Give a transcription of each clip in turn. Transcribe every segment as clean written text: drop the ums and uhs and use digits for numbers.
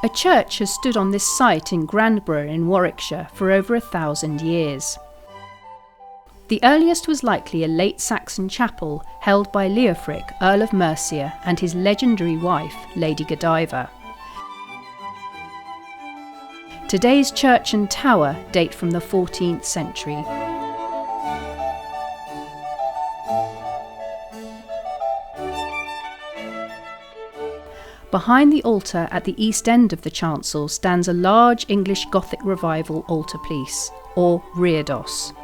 A church has stood on this site in Grandborough in Warwickshire for over 1,000 years. The earliest was likely a late Saxon chapel held by Leofric, Earl of Mercia, and his legendary wife, Lady Godiva. Today's church and tower date from the 14th century. Behind the altar at the east end of the chancel stands a large English Gothic Revival altarpiece, or Reredos.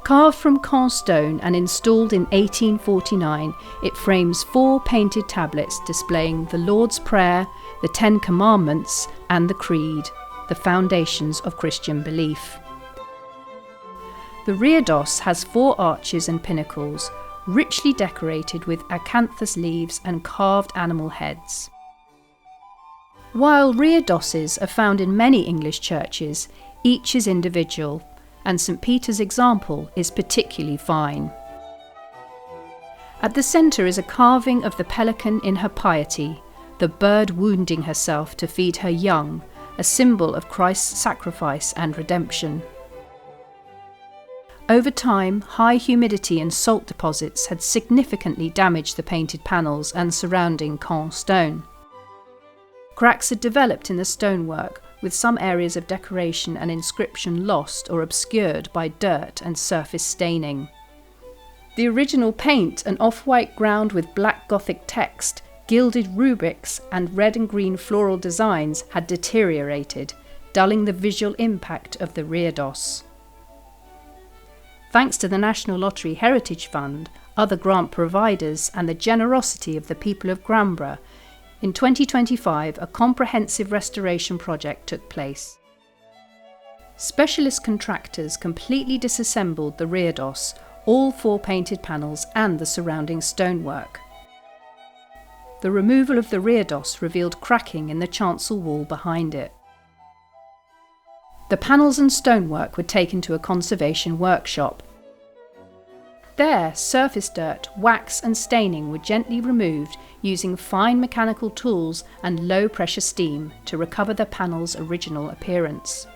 Carved from Caen-stone and installed in 1849, it frames 4 painted tablets displaying the Lord's Prayer, the Ten Commandments, and the Creed, the foundations of Christian belief. The Reredos has 4 arches and pinnacles, richly decorated with acanthus leaves and carved animal heads. While reredoses are found in many English churches, each is individual, and St. Peter's example is particularly fine. At the centre is a carving of the pelican in her piety, the bird wounding herself to feed her young, a symbol of Christ's sacrifice and redemption. Over time, high humidity and salt deposits had significantly damaged the painted panels and surrounding Caen-stone. Cracks had developed in the stonework, with some areas of decoration and inscription lost or obscured by dirt and surface staining. The original paint, an off-white ground with black Gothic text, gilded rubrics and red and green floral designs, had deteriorated, dulling the visual impact of the Reredos. Thanks to the National Lottery Heritage Fund, other grant providers and the generosity of the people of Grandborough, in 2025 a comprehensive restoration project took place. Specialist contractors completely disassembled the Reredos, all 4 painted panels and the surrounding stonework. The removal of the Reredos revealed cracking in the chancel wall behind it. The panels and stonework were taken to a conservation workshop. There, surface dirt, wax and staining were gently removed using fine mechanical tools and low-pressure steam to recover the panel's original appearance.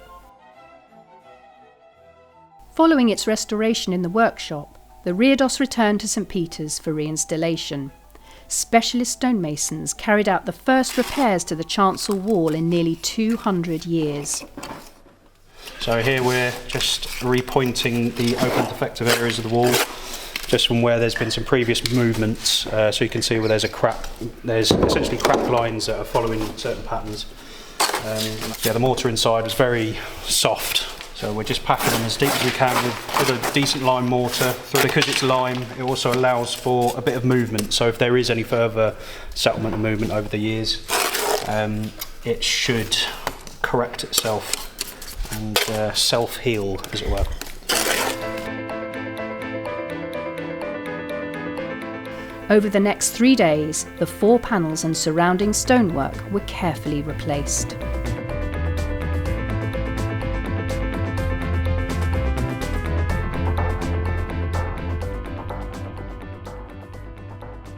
Following its restoration in the workshop, the Reredos returned to St. Peter's for reinstallation. Specialist stonemasons carried out the first repairs to the chancel wall in nearly 200 years. So here we're just repointing the open defective areas of the wall, just from where there's been some previous movements. So you can see where there's a crack, there's essentially crack lines that are following certain patterns. The mortar inside was very soft, so we're just packing them as deep as we can with a decent lime mortar. Because it's lime, it also allows for a bit of movement, so if there is any further settlement and movement over the years, it should correct itself and self-heal, as it were. Over the next 3 days, the 4 panels and surrounding stonework were carefully replaced.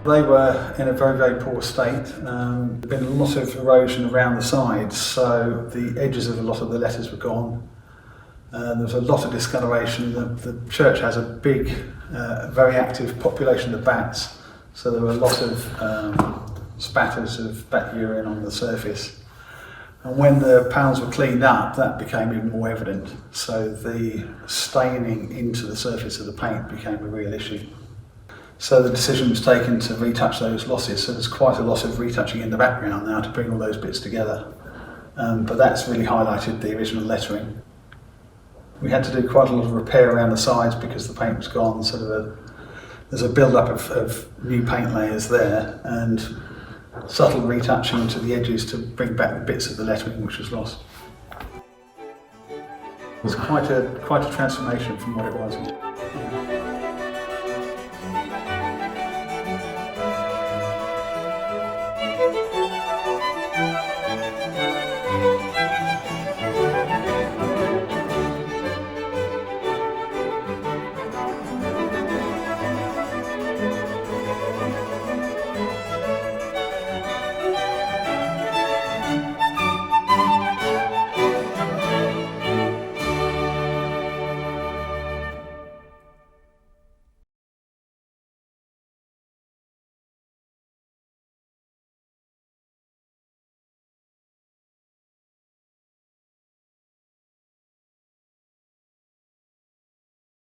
They were in a very, very poor state. There'd been a lot of erosion around the sides, so the edges of a lot of the letters were gone. There was a lot of discoloration. The church has a big, very active population of bats, so there were a lot of spatters of bat urine on the surface. And when the panels were cleaned up, that became even more evident. So the staining into the surface of the paint became a real issue. So the decision was taken to retouch those losses. So there's quite a lot of retouching in the background now to bring all those bits together. But that's really highlighted the original lettering. We had to do quite a lot of repair around the sides because the paint was gone. So there's a build-up of new paint layers there and subtle retouching to the edges to bring back the bits of the lettering which was lost. It was quite a transformation from what it was.